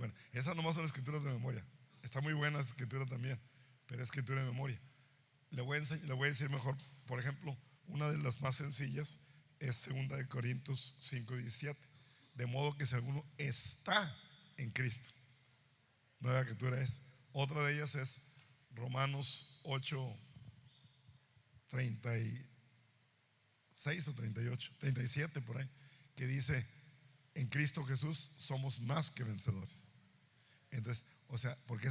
Bueno, esas nomás son escrituras de memoria. Está muy buena esa escritura también, pero es escritura de memoria. Le voy a decir mejor. Por ejemplo, una de las más sencillas es 2 Corintios 5:17. De modo que si alguno está en Cristo, nueva escritura es. Otra de ellas es Romanos 8:36 o 38, 37 por ahí, que dice: en Cristo Jesús somos más que vencedores. Entonces, o sea, porque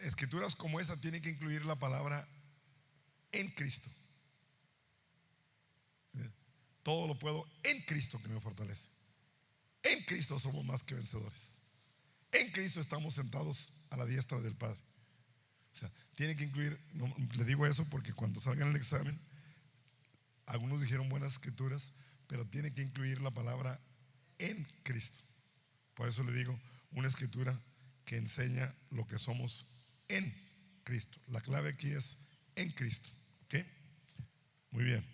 escrituras como esa tienen que incluir la palabra en Cristo. Todo lo puedo en Cristo que me fortalece. En Cristo somos más que vencedores. En Cristo estamos sentados a la diestra del Padre. O sea, tiene que incluir, le digo eso porque cuando salgan el examen, algunos dijeron buenas escrituras, pero tiene que incluir la palabra en Cristo. Por eso le digo, una escritura que enseña lo que somos en Cristo. La clave aquí es en Cristo. ¿Ok? Muy bien.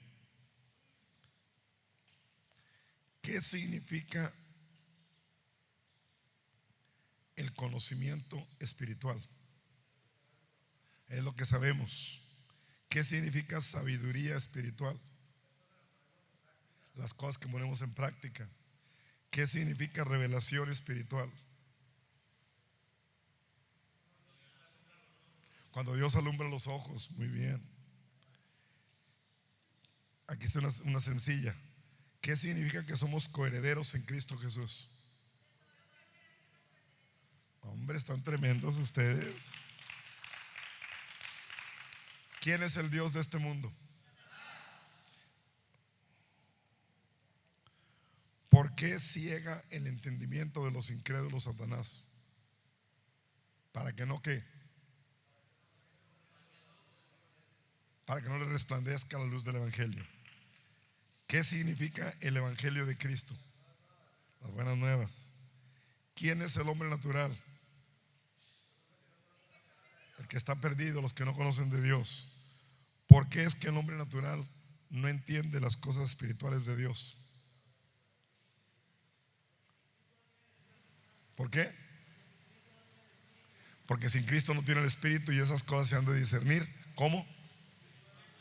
¿Qué significa el conocimiento espiritual? Es lo que sabemos. ¿Qué significa sabiduría espiritual? Las cosas que ponemos en práctica. ¿Qué significa revelación espiritual? Cuando Dios alumbra los ojos. Muy bien. Aquí está una sencilla. ¿Qué significa que somos coherederos en Cristo Jesús? Hombre, están tremendos ustedes. ¿Quién es el Dios de este mundo? ¿Por qué ciega el entendimiento de los incrédulos Satanás? Para que no le resplandezca la luz del Evangelio. ¿Qué significa el Evangelio de Cristo? Las buenas nuevas. ¿Quién es el hombre natural? El que está perdido, los que no conocen de Dios. ¿Por qué es que el hombre natural no entiende las cosas espirituales de Dios? ¿Por qué? Porque sin Cristo no tiene el Espíritu y esas cosas se han de discernir. ¿Cómo?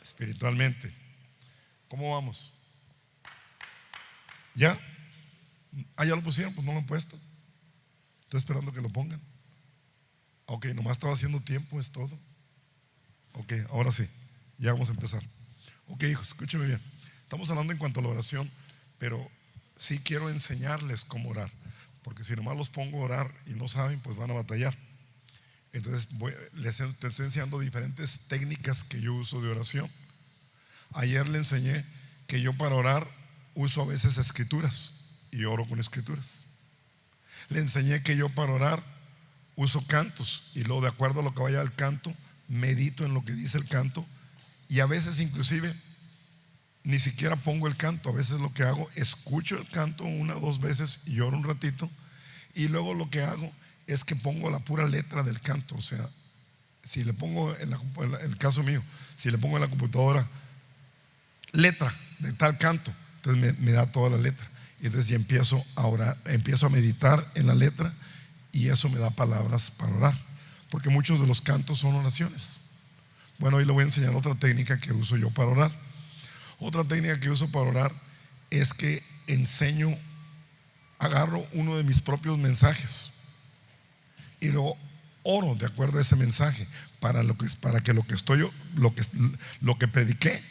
Espiritualmente. ¿Cómo vamos? ¿Ya? ¿Ya lo pusieron? Pues no lo han puesto. Estoy esperando que lo pongan. Ok, nomás estaba haciendo tiempo, es todo. Ok, ahora sí, ya vamos a empezar. Ok, hijos, escúchenme bien. Estamos hablando en cuanto a la oración, pero sí quiero enseñarles cómo orar, porque si nomás los pongo a orar y no saben, pues van a batallar. Entonces te estoy enseñando diferentes técnicas que yo uso de oración. Ayer le enseñé que yo para orar uso a veces escrituras y oro con escrituras. Le enseñé que yo para orar uso cantos y luego de acuerdo a lo que vaya al canto medito en lo que dice el canto, y a veces inclusive ni siquiera pongo el canto. A veces lo que hago, escucho el canto 1 o 2 veces y oro un ratito, y luego lo que hago es que pongo la pura letra del canto. O sea, si le pongo en el caso mío, si le pongo en la computadora letra de tal canto, entonces me da toda la letra, y entonces ya empiezo a orar, empiezo a meditar en la letra, y eso me da palabras para orar, porque muchos de los cantos son oraciones. Bueno, hoy le voy a enseñar otra técnica que uso yo para orar. Otra técnica que uso para orar es que agarro uno de mis propios mensajes y lo oro de acuerdo a ese mensaje, para que lo que prediqué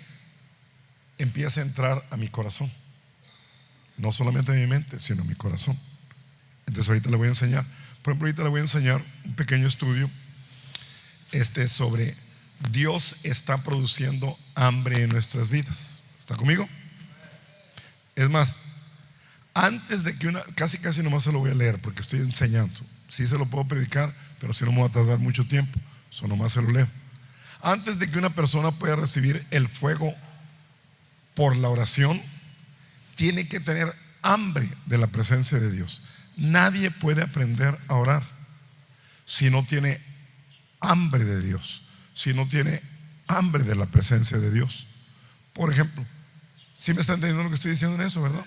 empiece a entrar a mi corazón, no solamente a mi mente, sino a mi corazón. Entonces ahorita le voy a enseñar. Por ejemplo, ahorita le voy a enseñar un pequeño estudio sobre Dios está produciendo hambre en nuestras vidas. ¿Está conmigo? Es más, antes de que casi nomás se lo voy a leer porque estoy enseñando. Sí se lo puedo predicar, pero si no me va a tardar mucho tiempo, eso nomás se lo leo. Antes de que una persona pueda recibir el fuego por la oración, tiene que tener hambre de la presencia de Dios. Nadie puede aprender a orar si no tiene hambre de Dios, si no tiene hambre de la presencia de Dios. Por ejemplo, ¿sí me está entendiendo lo que estoy diciendo en eso, verdad?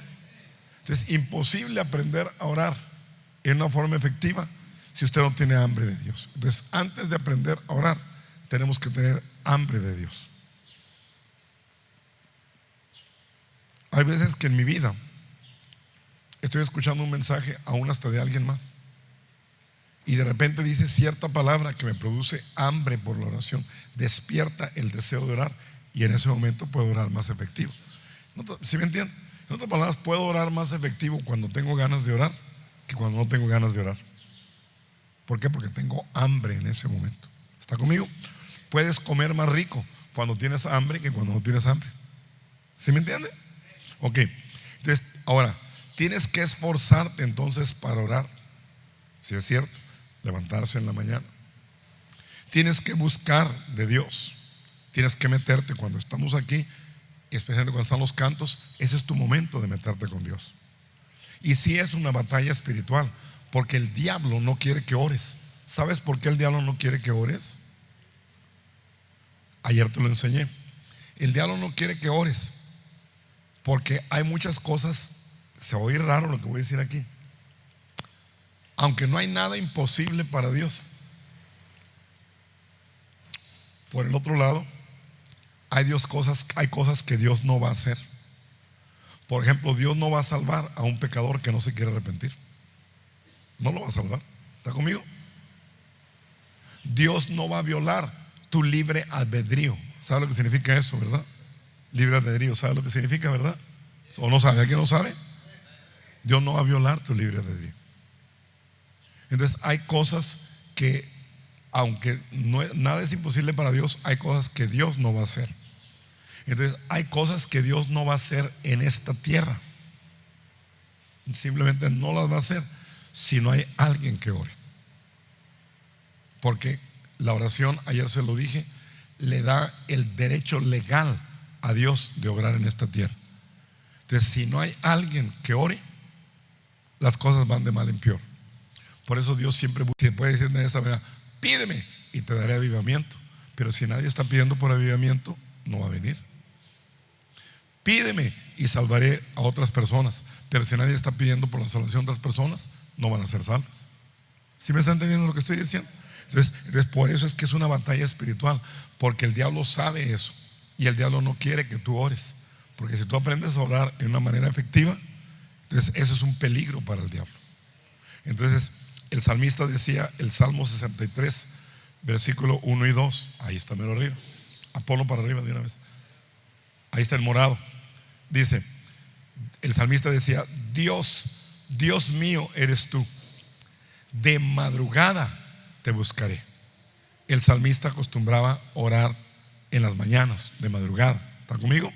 Entonces, imposible aprender a orar en una forma efectiva si usted no tiene hambre de Dios. Entonces, antes de aprender a orar, tenemos que tener hambre de Dios. Hay veces que en mi vida estoy escuchando un mensaje aún hasta de alguien más, y de repente dice cierta palabra que me produce hambre por la oración, despierta el deseo de orar, y en ese momento puedo orar más efectivo. ¿Sí me entienden? En otras palabras, puedo orar más efectivo cuando tengo ganas de orar que cuando no tengo ganas de orar. ¿Por qué? Porque tengo hambre en ese momento. ¿Está conmigo? Puedes comer más rico cuando tienes hambre que cuando no tienes hambre. ¿Sí me entiende? Ok. Entonces, ahora, tienes que esforzarte entonces para orar. Si es cierto, levantarse en la mañana. Tienes que buscar de Dios. Tienes que meterte cuando estamos aquí, especialmente cuando están los cantos. Ese es tu momento de meterte con Dios. Y sí es una batalla espiritual, porque el diablo no quiere que ores. ¿Sabes por qué el diablo no quiere que ores? Ayer te lo enseñé. El diablo no quiere que ores porque hay muchas cosas. Se va a oír raro lo que voy a decir aquí. Aunque no hay nada imposible para Dios, por el otro lado hay cosas que Dios no va a hacer. Por ejemplo, Dios no va a salvar a un pecador que no se quiere arrepentir. No lo va a salvar. ¿Está conmigo? Dios no va a violar tu libre albedrío. ¿Sabe lo que significa eso, verdad? Libre albedrío, ¿sabe lo que significa, verdad? ¿O no sabe? ¿Alguien no sabe? Dios no va a violar tu libre albedrío. Entonces hay cosas que, aunque nada es imposible para Dios, hay cosas que Dios no va a hacer. Entonces hay cosas que Dios no va a hacer en esta tierra. Simplemente no las va a hacer si no hay alguien que ore. Porque la oración, ayer se lo dije, le da el derecho legal a Dios de obrar en esta tierra. Entonces, si no hay alguien que ore, las cosas van de mal en peor. Por eso Dios siempre puede decir de esta manera: pídeme y te daré avivamiento. Pero si nadie está pidiendo por avivamiento, no va a venir. Pídeme y salvaré a otras personas. Pero si nadie está pidiendo por la salvación de otras personas, no van a ser salvas. ¿Sí me están entendiendo lo que estoy diciendo? Entonces por eso es que es una batalla espiritual, porque el diablo sabe eso, y el diablo no quiere que tú ores, porque si tú aprendes a orar en una manera efectiva, entonces eso es un peligro para el diablo. Entonces el salmista decía, el Salmo 63 versículo 1 y 2, ahí está mero arriba, ponlo para arriba de una vez, ahí está el morado. Dice, el salmista decía: Dios, Dios mío eres tú, de madrugada te buscaré. El salmista acostumbraba orar en las mañanas, de madrugada. ¿Está conmigo?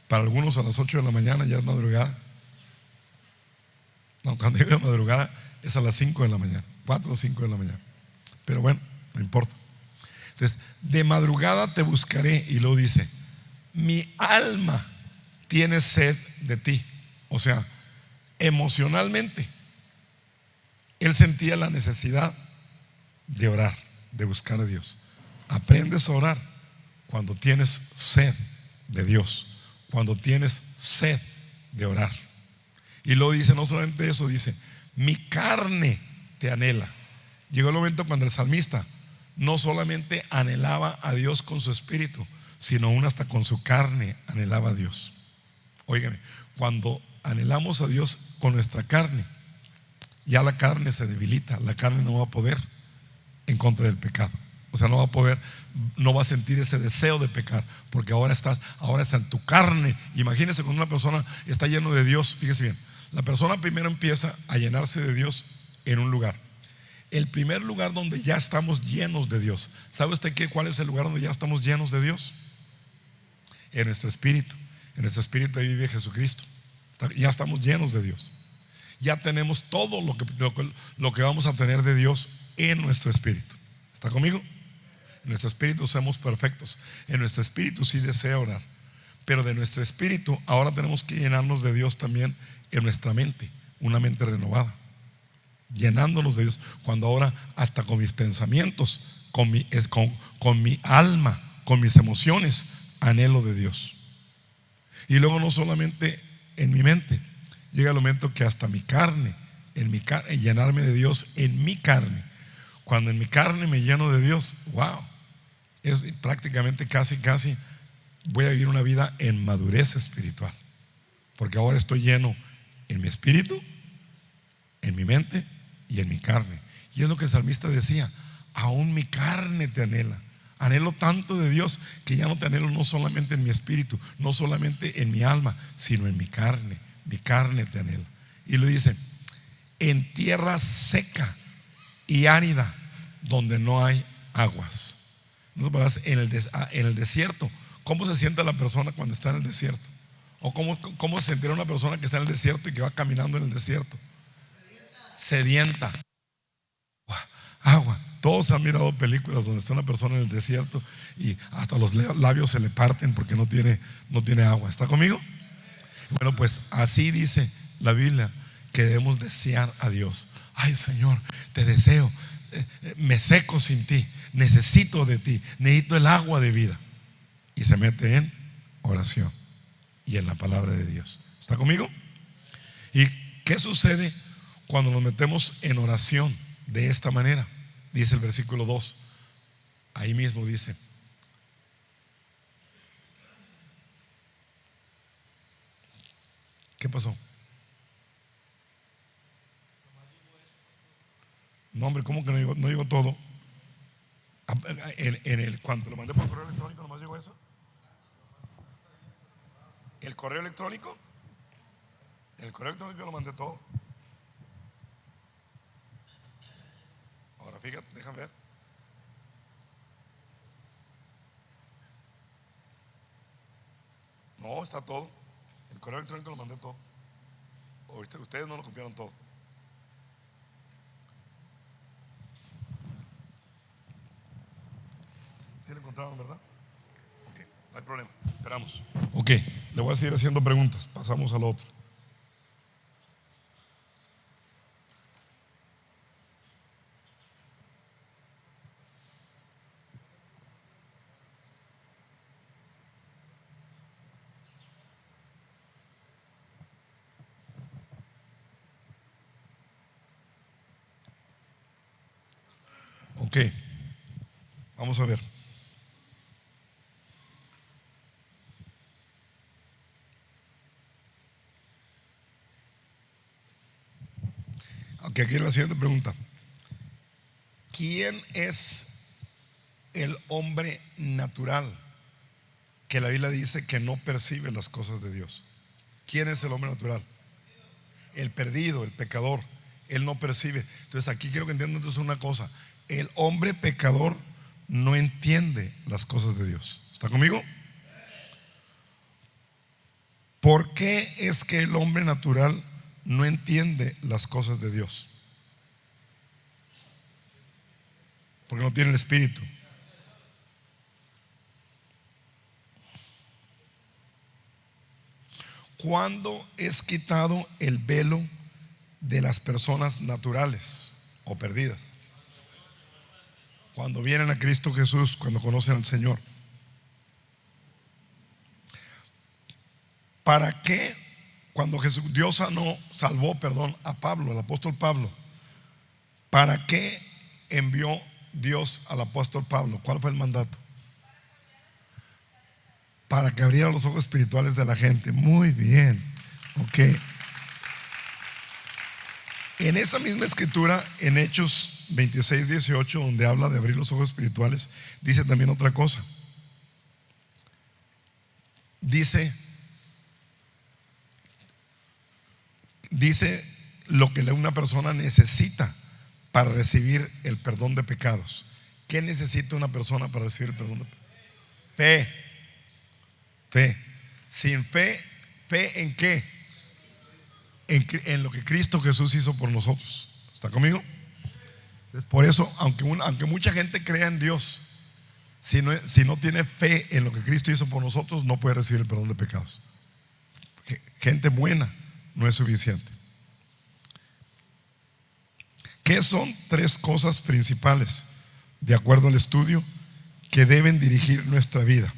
Para algunos a las 8 de la mañana ya es madrugada. No, cuando digo madrugada es a las 5 de la mañana, 4 o 5 de la mañana. Pero bueno, no importa. Entonces, de madrugada te buscaré. Y luego dice: mi alma tiene sed de ti. O sea, emocionalmente él sentía la necesidad de orar, de buscar a Dios. Aprendes a orar cuando tienes sed de Dios, cuando tienes sed de orar. Y luego dice, no solamente eso, dice: mi carne te anhela. Llegó el momento cuando el salmista no solamente anhelaba a Dios con su espíritu, sino aún hasta con su carne anhelaba a Dios. Óigame, cuando anhelamos a Dios con nuestra carne, ya la carne se debilita. La carne no va a poder en contra del pecado. O sea, no va a poder, no va a sentir ese deseo de pecar, porque ahora está en tu carne. Imagínese cuando una persona está lleno de Dios. Fíjese bien, la persona primero empieza a llenarse de Dios en un lugar. El primer lugar donde ya estamos llenos de Dios, ¿sabe usted cuál es el lugar donde ya estamos llenos de Dios? En nuestro espíritu. En nuestro espíritu ahí vive Jesucristo. Ya estamos llenos de Dios. Ya tenemos todo lo que vamos a tener de Dios en nuestro espíritu. ¿Está conmigo? En nuestro espíritu somos perfectos. En nuestro espíritu sí desea orar. Pero de nuestro espíritu ahora tenemos que llenarnos de Dios también en nuestra mente. Una mente renovada, llenándonos de Dios. Cuando ahora hasta con mis pensamientos, con mi alma, con mis emociones, anhelo de Dios. Y luego no solamente en mi mente, llega el momento que hasta mi carne llenarme de Dios en mi carne. Cuando en mi carne me lleno de Dios, wow, es prácticamente casi voy a vivir una vida en madurez espiritual, porque ahora estoy lleno en mi espíritu, en mi mente y en mi carne. Y es lo que el salmista decía: aún mi carne te anhela. Anhelo tanto de Dios que ya no te anhelo no solamente en mi espíritu, no solamente en mi alma, sino en mi carne. Mi carne te anhela. Y le dice: en tierra seca y árida, donde no hay aguas. En el desierto, ¿cómo se siente la persona cuando está en el desierto? ¿O cómo se sentirá una persona que está en el desierto y que va caminando en el desierto? Sedienta. Agua. Todos han mirado películas donde está una persona en el desierto y hasta los labios se le parten porque no tiene agua. ¿Está conmigo? Bueno, pues así dice la Biblia que debemos desear a Dios. Ay, Señor, te deseo, me seco sin ti, necesito de ti, necesito el agua de vida. Y se mete en oración y en la palabra de Dios. ¿Está conmigo? ¿Y qué sucede cuando nos metemos en oración de esta manera? Dice el versículo 2, ahí mismo dice: ¿qué pasó? No, hombre, ¿cómo que no llegó todo? Cuando lo mandé por correo electrónico, ¿nomás llegó eso? ¿El correo electrónico? El correo electrónico yo lo mandé todo. Ahora fíjate, déjame ver. No, está todo. El correo electrónico lo mandé todo. Ustedes no lo copiaron todo. ¿Sí lo encontraron, verdad? Ok, no hay problema, esperamos. Ok, le voy a seguir haciendo preguntas. Pasamos al otro. Ok, vamos a ver. Ok, aquí es la siguiente pregunta. ¿Quién es el hombre natural que la Biblia dice que no percibe las cosas de Dios? ¿Quién es el hombre natural? El perdido, el pecador. Él no percibe. Entonces aquí quiero que entiendan entonces una cosa: el hombre pecador no entiende las cosas de Dios. ¿Está conmigo? ¿Por qué es que el hombre natural no entiende las cosas de Dios? Porque no tiene el espíritu. ¿Cuándo es quitado el velo de las personas naturales o perdidas? Cuando vienen a Cristo Jesús, cuando conocen al Señor. ¿Para qué? Cuando Dios salvó a Pablo, al apóstol Pablo, ¿para qué envió Dios al apóstol Pablo? ¿Cuál fue el mandato? Para que abriera los ojos espirituales de la gente. Muy bien. Ok. En esa misma escritura, en Hechos 26:18, donde habla de abrir los ojos espirituales, dice también otra cosa. Dice lo que una persona necesita para recibir el perdón de pecados. ¿Qué necesita una persona para recibir el perdón de pecados? Fe. Sin fe, ¿fe en qué? En lo que Cristo Jesús hizo por nosotros. ¿Está conmigo? Entonces, por eso, aunque mucha gente crea en Dios, si no tiene fe en lo que Cristo hizo por nosotros, no puede recibir el perdón de pecados. Gente buena no es suficiente. ¿Qué son 3 cosas principales, de acuerdo al estudio, que deben dirigir nuestra vida?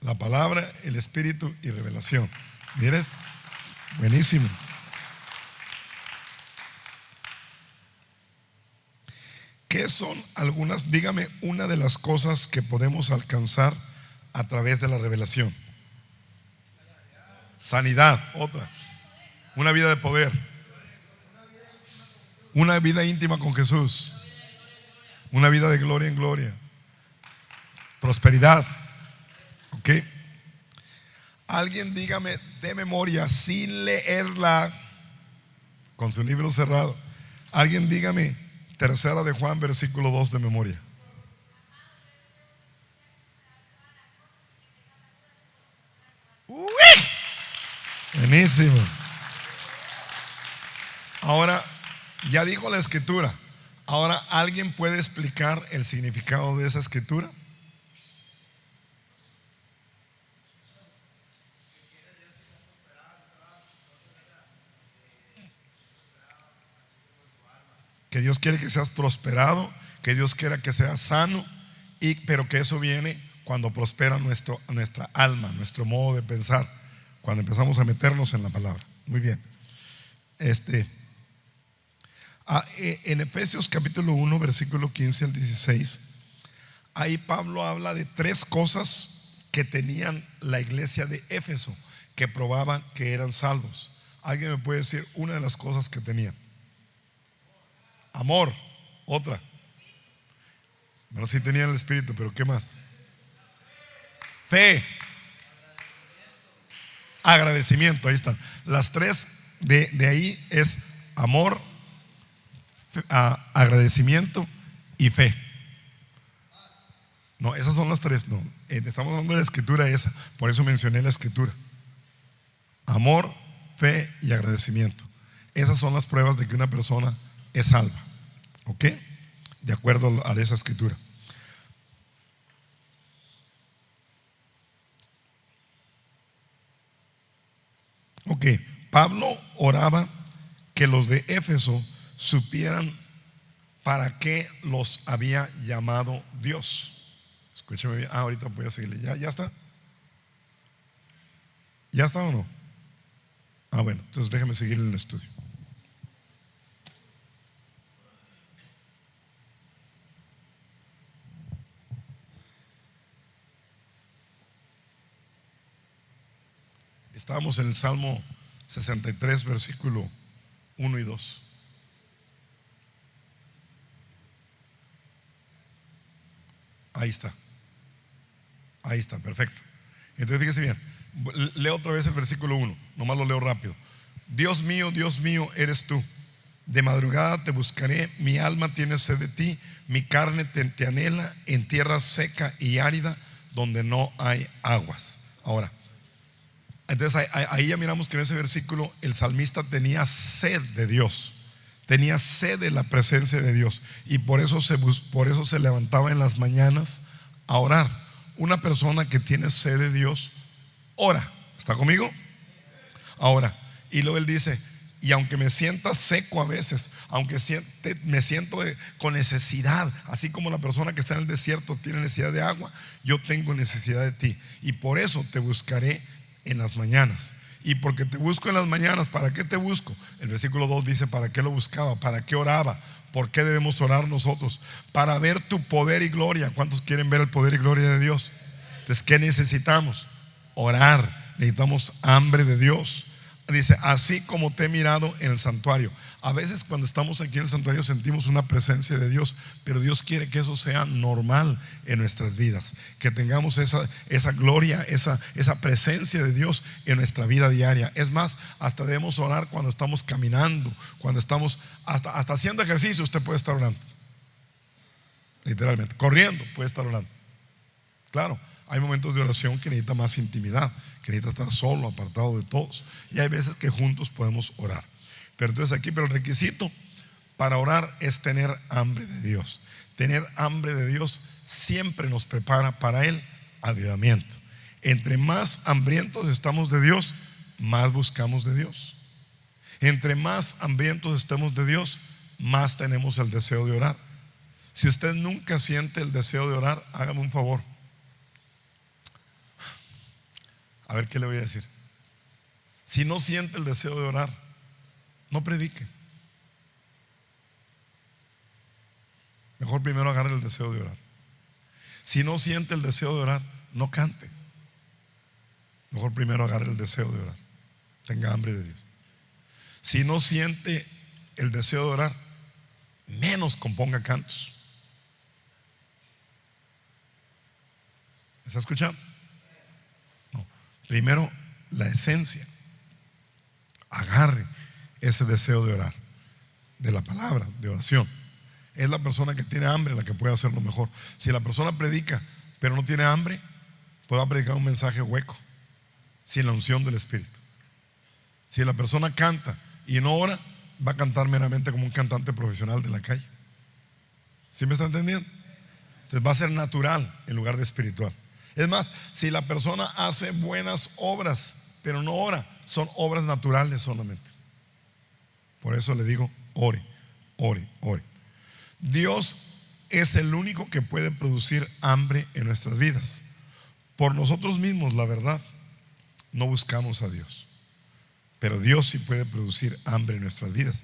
La palabra, el espíritu y revelación. Miren, Buenísimo. ¿Qué son algunas? Dígame una de las cosas que podemos alcanzar a través de la revelación. Sanidad, otra. Una vida de poder. Una vida íntima con Jesús. Una vida de gloria en gloria. Prosperidad. ¿Ok? Alguien dígame de memoria, sin leerla, con su libro cerrado. Alguien dígame Tercera de Juan, versículo 2 de memoria. ¡Uy! Buenísimo. Ahora, ya dijo la escritura. Ahora, ¿alguien puede explicar el significado de esa escritura? Que Dios quiere que seas prosperado, que Dios quiera que seas sano, pero que eso viene cuando prospera nuestra alma, nuestro modo de pensar, cuando empezamos a meternos en la palabra. Muy bien. En Efesios capítulo 1, versículo 15 al 16, ahí Pablo habla de tres cosas que tenían la iglesia de Éfeso, que probaban que eran salvos. ¿Alguien me puede decir una de las cosas que tenían? Amor, otra. Bueno, sí tenían el Espíritu, pero ¿qué más? Fe, agradecimiento, ahí están. Las tres de ahí es amor, agradecimiento y fe. No, esas son las tres. No, estamos hablando de la escritura esa. Por eso mencioné la escritura. Amor, fe y agradecimiento. Esas son las pruebas de que una persona es salva. ¿Ok? De acuerdo a esa escritura. Ok, Pablo oraba que los de Éfeso supieran para qué los había llamado Dios. Escúcheme bien. Ahorita voy a seguirle. ¿Ya está? ¿Ya está o no? Bueno, entonces déjame seguir en el estudio. Estábamos en el Salmo 63, versículo 1 y 2. Ahí está, perfecto. Entonces fíjese bien, leo otra vez el versículo 1, nomás lo leo rápido. Dios mío, eres tú. De madrugada te buscaré, mi alma tiene sed de ti, mi carne te anhela en tierra seca y árida donde no hay aguas. Ahora, entonces ahí ya miramos que en ese versículo el salmista tenía sed de Dios, tenía sed de la presencia de Dios, y por eso se levantaba en las mañanas a orar. Una persona que tiene sed de Dios ora. ¿Está conmigo? Ahora, y luego él dice: y aunque me sienta seco a veces, aunque me siento con necesidad, así como la persona que está en el desierto tiene necesidad de agua, yo tengo necesidad de ti, y por eso te buscaré en las mañanas. Y porque te busco en las mañanas, ¿para qué te busco? El versículo 2 dice: ¿para qué lo buscaba? ¿Para qué oraba? ¿Por qué debemos orar nosotros? Para ver tu poder y gloria. ¿Cuántos quieren ver el poder y gloria de Dios? Entonces, ¿qué necesitamos? Orar. Necesitamos hambre de Dios. Dice: así como te he mirado en el santuario. A veces cuando estamos aquí en el santuario sentimos una presencia de Dios, pero Dios quiere que eso sea normal en nuestras vidas, que tengamos esa gloria, esa presencia de Dios en nuestra vida diaria. Es más, hasta debemos orar cuando estamos caminando, cuando estamos hasta haciendo ejercicio. Usted puede estar orando, literalmente, corriendo puede estar orando. Claro, hay momentos de oración que necesita más intimidad, que necesita estar solo, apartado de todos, y hay veces que juntos podemos orar. Pero entonces pero el requisito para orar es tener hambre de Dios. Tener hambre de Dios siempre nos prepara para el avivamiento. Entre más hambrientos estamos de Dios, más buscamos de Dios. Entre más hambrientos estemos de Dios, más tenemos el deseo de orar. Si usted nunca siente el deseo de orar, hágame un favor. A ver, ¿qué le voy a decir? Si no siente el deseo de orar, no predique. Mejor primero agarre el deseo de orar. Si no siente el deseo de orar, no cante. Mejor primero agarre el deseo de orar. Tenga hambre de Dios. Si no siente el deseo de orar, menos componga cantos. ¿Me está escuchando? No. Primero, la esencia. Agarre ese deseo de orar, de la palabra, de oración. Es la persona que tiene hambre la que puede hacerlo mejor. Si la persona predica pero no tiene hambre, puede predicar un mensaje hueco, sin la unción del Espíritu. Si la persona canta y no ora, va a cantar meramente como un cantante profesional de la calle. ¿Sí me está entendiendo? Entonces va a ser natural en lugar de espiritual. Es más, si la persona hace buenas obras pero no ora, son obras naturales solamente. Por eso le digo, ore, ore, ore. Dios es el único que puede producir hambre en nuestras vidas. Por nosotros mismos, la verdad, no buscamos a Dios, pero Dios sí puede producir hambre en nuestras vidas.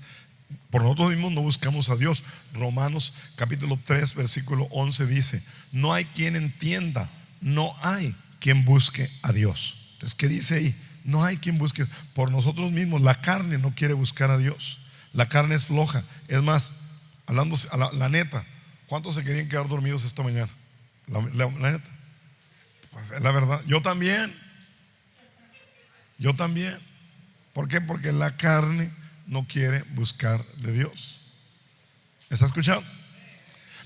Por nosotros mismos no buscamos a Dios. Romanos capítulo 3 versículo 11 dice: no hay quien entienda, no hay quien busque a Dios. Entonces, ¿qué dice ahí? No hay quien busque. Por nosotros mismos, la carne no quiere buscar a Dios. La carne es floja. Es más, hablando a la neta, ¿cuántos se querían quedar dormidos esta mañana? La neta, pues es la verdad. Yo también. ¿Por qué? Porque la carne no quiere buscar de Dios. ¿Está escuchando?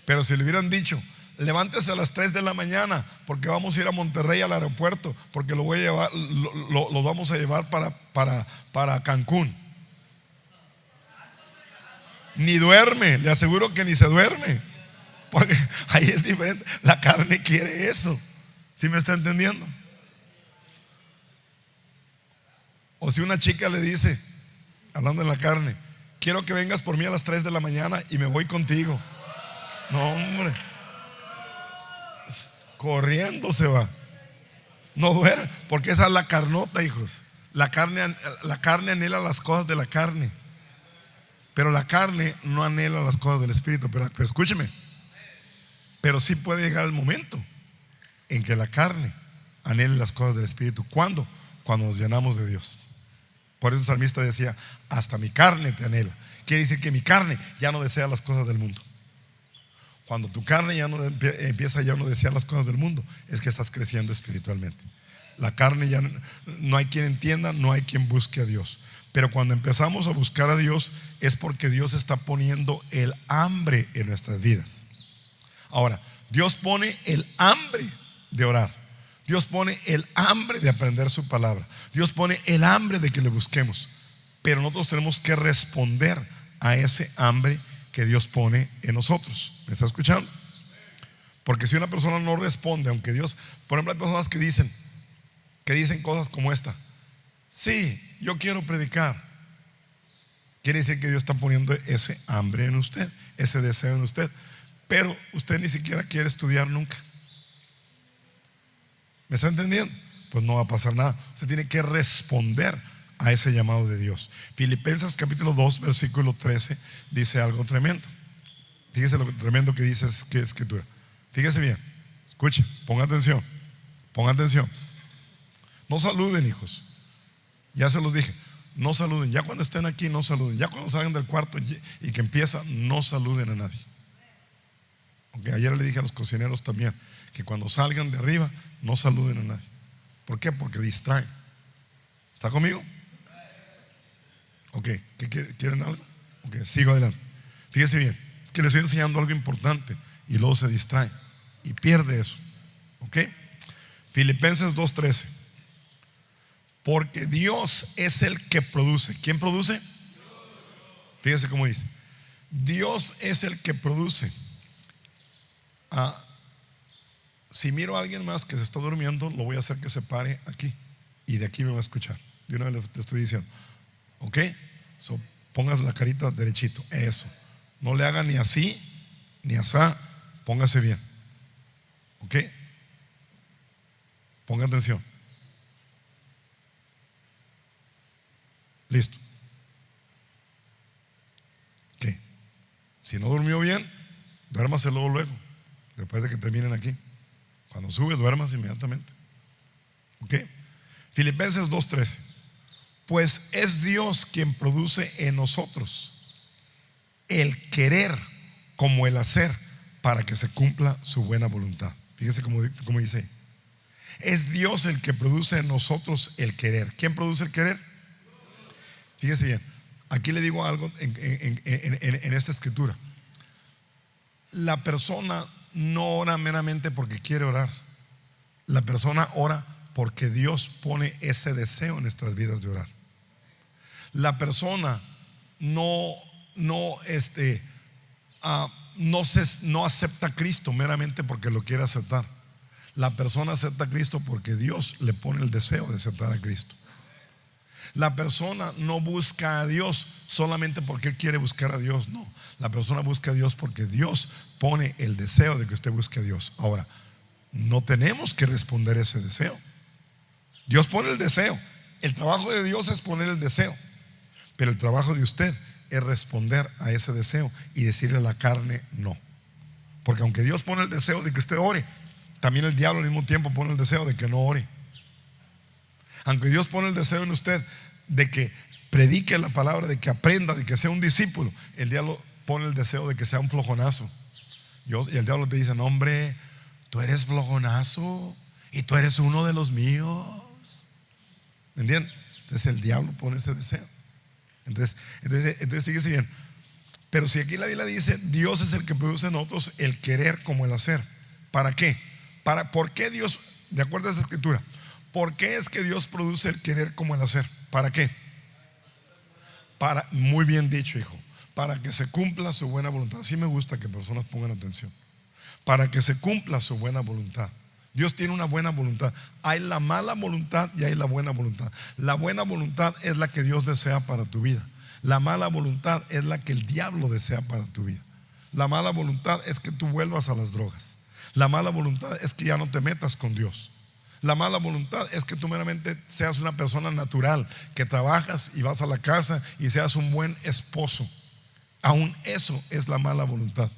Pero si le hubieran dicho: levántese a las 3 de la mañana porque vamos a ir a Monterrey al aeropuerto, porque lo voy a llevar, lo vamos a llevar para Cancún. Ni duerme, le aseguro que ni se duerme, porque ahí es diferente. La carne quiere eso. ¿Sí me está entendiendo? O si una chica le dice, hablando de la carne: quiero que vengas por mí a las 3 de la mañana y me voy contigo. No, hombre, corriendo se va. No duerme, porque esa es la carnota, hijos. La carne anhela las cosas de la carne, pero la carne no anhela las cosas del Espíritu. Pero escúcheme, pero sí puede llegar el momento en que la carne anhele las cosas del Espíritu. ¿Cuándo? Cuando nos llenamos de Dios. Por eso el salmista decía: hasta mi carne te anhela. Quiere decir que mi carne ya no desea las cosas del mundo. Cuando tu carne ya no empieza ya no desear las cosas del mundo, es que estás creciendo espiritualmente. La carne ya no hay quien entienda, no hay quien busque a Dios. Pero cuando empezamos a buscar a Dios, es porque Dios está poniendo el hambre en nuestras vidas. Ahora, Dios pone el hambre de orar. Dios pone el hambre de aprender su palabra. Dios pone el hambre de que le busquemos. Pero nosotros tenemos que responder a ese hambre que Dios pone en nosotros. ¿Me está escuchando? Porque si una persona no responde, aunque Dios, por ejemplo, hay personas que dicen cosas como esta: sí, yo quiero predicar. Quiere decir que Dios está poniendo ese hambre en usted, ese deseo en usted, pero usted ni siquiera quiere estudiar nunca. ¿Me está entendiendo? Pues no va a pasar nada. Usted tiene que responder a ese llamado de Dios. Filipenses capítulo 2 versículo 13 dice algo tremendo. Fíjese lo tremendo que dice que escritura. Fíjese bien, escuche, ponga atención. No saluden, hijos. Ya se los dije, no saluden. Ya cuando estén aquí, no saluden. Ya cuando salgan del cuarto y que empieza, no saluden a nadie. Aunque ayer le dije a los cocineros también que cuando salgan de arriba, no saluden a nadie. ¿Por qué? Porque distraen. ¿Está conmigo? Ok, ¿qué quieren algo? Ok, sigo adelante. Fíjese bien, es que les estoy enseñando algo importante y luego se distrae y pierde eso. Ok, Filipenses 2:13. Porque Dios es el que produce. ¿Quién produce? Fíjese cómo dice: Dios es el que produce. Si miro a alguien más que se está durmiendo, lo voy a hacer que se pare aquí y de aquí me va a escuchar. De una vez le estoy diciendo. Ok, pongas la carita derechito. Eso, no le haga ni así ni asá. Póngase bien. Ok, ponga atención. Listo. ¿Qué? Si no durmió bien, duérmase luego, después de que terminen aquí. Cuando sube, duermas inmediatamente. ¿Ok? Filipenses 2:13. Pues es Dios quien produce en nosotros el querer como el hacer para que se cumpla su buena voluntad. Fíjese cómo dice. Es Dios el que produce en nosotros el querer. ¿Quién produce el querer? Fíjese bien. Aquí le digo algo en esta escritura. La persona no ora meramente porque quiere orar. La persona ora porque Dios pone ese deseo en nuestras vidas de orar. La persona no acepta a Cristo meramente porque lo quiere aceptar. La persona acepta a Cristo porque Dios le pone el deseo de aceptar a Cristo. La persona no busca a Dios solamente porque él quiere buscar a Dios. No, la persona busca a Dios porque Dios pone el deseo de que usted busque a Dios. Ahora, no tenemos que responder ese deseo. Dios pone el deseo. El trabajo de Dios es poner el deseo, pero el trabajo de usted es responder a ese deseo y decirle a la carne no. Porque aunque Dios pone el deseo de que usted ore, también el diablo al mismo tiempo pone el deseo de que no ore. Aunque Dios pone el deseo en usted de que predique la palabra, de que aprenda, de que sea un discípulo, el diablo pone el deseo de que sea un flojonazo. Y el diablo te dice: no, hombre, tú eres flojonazo y tú eres uno de los míos. ¿Me entiendes? Entonces el diablo pone ese deseo. Entonces fíjese bien. Pero si aquí la Biblia dice: Dios es el que produce en nosotros el querer como el hacer. ¿Para qué? ¿Por qué Dios, de acuerdo a esa escritura, por qué es que Dios produce el querer como el hacer? ¿Para qué? Muy bien dicho, hijo. Para que se cumpla su buena voluntad. Así me gusta que personas pongan atención. Para que se cumpla su buena voluntad. Dios tiene una buena voluntad. Hay la mala voluntad y hay la buena voluntad. La buena voluntad es la que Dios desea para tu vida. La mala voluntad es la que el diablo desea para tu vida. La mala voluntad es que tú vuelvas a las drogas. La mala voluntad es que ya no te metas con Dios. La mala voluntad es que tú meramente seas una persona natural, que trabajas y vas a la casa y seas un buen esposo. Aún eso es la mala voluntad.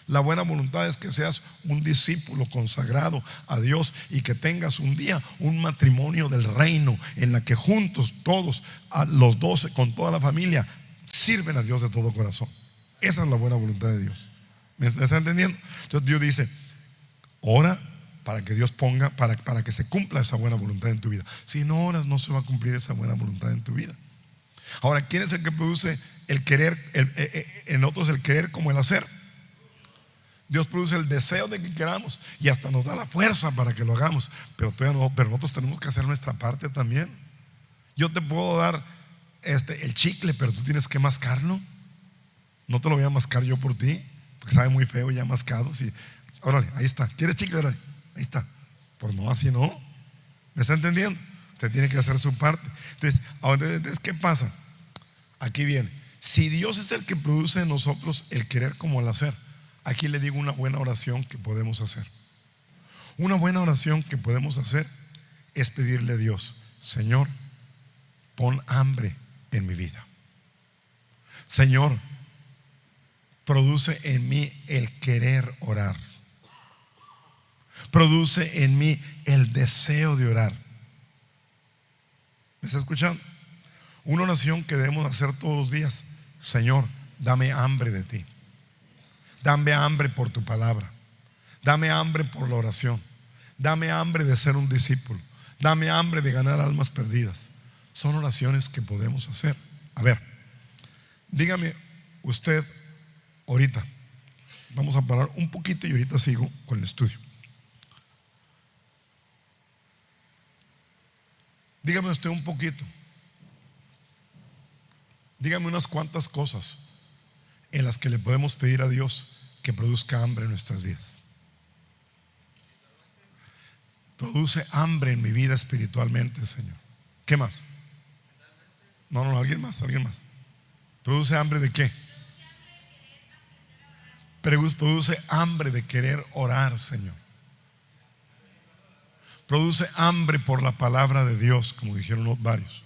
La buena voluntad es que seas un discípulo consagrado a Dios y que tengas un día un matrimonio del reino en la que juntos todos, los 12 con toda la familia, sirven a Dios de todo corazón. Esa es la buena voluntad de Dios. ¿Me está entendiendo? Entonces Dios dice: ora para que Dios ponga, para que se cumpla esa buena voluntad en tu vida. Si no oras, no se va a cumplir esa buena voluntad en tu vida. Ahora, ¿quién es el que produce el querer en nosotros el querer como el hacer? Dios produce el deseo de que queramos y hasta nos da la fuerza para que lo hagamos, pero nosotros tenemos que hacer nuestra parte también. Yo te puedo dar el chicle, pero tú tienes que mascarlo. No te lo voy a mascar yo por ti, porque sabe muy feo ya mascado. Sí. Órale, ahí está. ¿Quieres chicle? Órale, ahí está. Pues no, así no. ¿Me está entendiendo? Usted tiene que hacer su parte. Entonces, ¿qué pasa? Aquí viene. Si Dios es el que produce en nosotros el querer como el hacer, aquí le digo una buena oración que podemos hacer. Una buena oración que podemos hacer es pedirle a Dios: Señor, pon hambre en mi vida. Señor, produce en mí el querer orar. Produce en mí el deseo de orar. ¿Me está escuchando? Una oración que debemos hacer todos los días: Señor, dame hambre de ti. Dame hambre por tu palabra. Dame hambre por la oración. Dame hambre de ser un discípulo. Dame hambre de ganar almas perdidas. Son oraciones que podemos hacer. A ver, dígame usted ahorita. Vamos a parar un poquito y ahorita sigo con el estudio. Dígame usted un poquito. Dígame unas cuantas cosas en las que le podemos pedir a Dios que produzca hambre en nuestras vidas. Produce hambre en mi vida espiritualmente, Señor. ¿Qué más? No, alguien más. ¿Produce hambre de qué? Produce hambre de querer orar, Señor. Produce hambre por la palabra de Dios, como dijeron varios.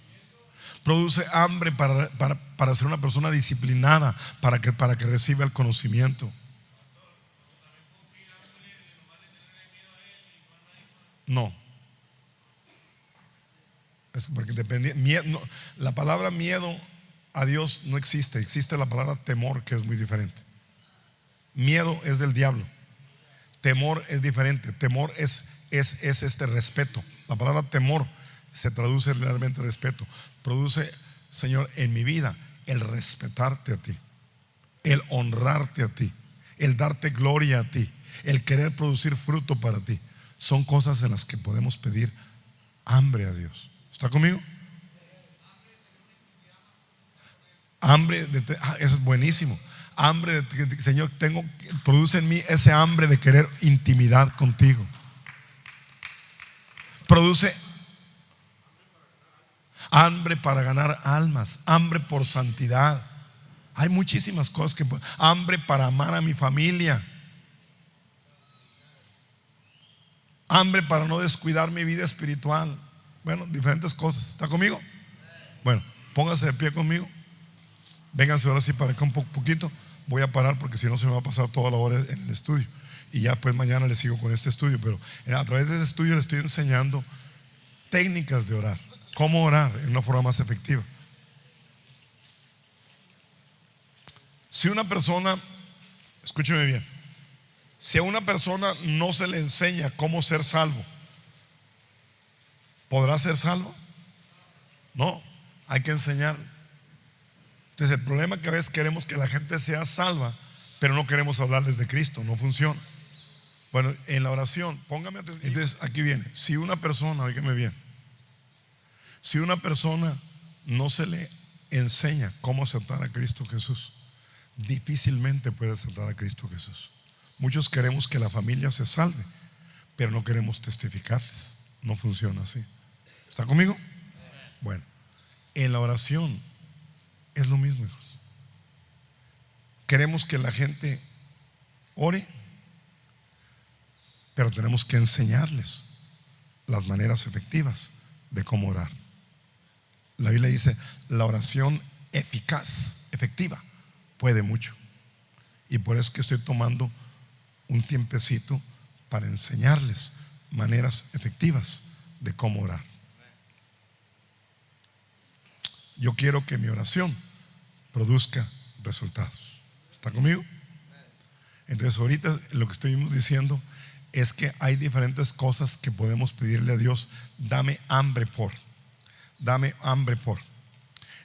Produce hambre para ser una persona disciplinada, para que reciba el conocimiento. No, es porque depende. La palabra miedo a Dios no existe. Existe la palabra temor, que es muy diferente. Miedo es del diablo. Temor es diferente. Temor es respeto. La palabra temor se traduce realmente respeto. Produce, Señor, en mi vida el respetarte a ti, el honrarte a ti, el darte gloria a ti, el querer producir fruto para ti. Son cosas en las que podemos pedir hambre a Dios. ¿Está conmigo? Eso es buenísimo. Hambre de, Señor, produce en mí ese hambre de querer intimidad contigo. Produce hambre para ganar almas, hambre por santidad. Hay muchísimas cosas hambre para amar a mi familia, hambre para no descuidar mi vida espiritual. Bueno, diferentes cosas. ¿Está conmigo? Bueno, póngase de pie conmigo. Vénganse ahora sí para acá un poquito. Voy a parar porque si no se me va a pasar toda la hora en el estudio. Y ya pues mañana les sigo con este estudio. Pero a través de este estudio les estoy enseñando técnicas de orar. Cómo orar en una forma más efectiva. Si una persona, escúcheme bien, si a una persona no se le enseña cómo ser salvo, ¿podrá ser salvo? No, hay que enseñarle. Entonces el problema es que a veces queremos que la gente sea salva, pero no queremos hablarles de Cristo. No funciona. Bueno, en la oración, póngame atención. Entonces aquí viene, si una persona, óigame bien, si una persona no se le enseña cómo aceptar a Cristo Jesús, difícilmente puede aceptar a Cristo Jesús. Muchos queremos que la familia se salve, pero no queremos testificarles. No funciona así. ¿Está conmigo? Bueno, en la oración es lo mismo, hijos. Queremos que la gente ore, pero tenemos que enseñarles las maneras efectivas de cómo orar. La Biblia dice: la oración eficaz, efectiva, puede mucho. Y por eso es que estoy tomando un tiempecito para enseñarles maneras efectivas de cómo orar. Yo quiero que mi oración produzca resultados. ¿Está conmigo? Entonces ahorita lo que estuvimos diciendo es que hay diferentes cosas que podemos pedirle a Dios. Dame hambre por.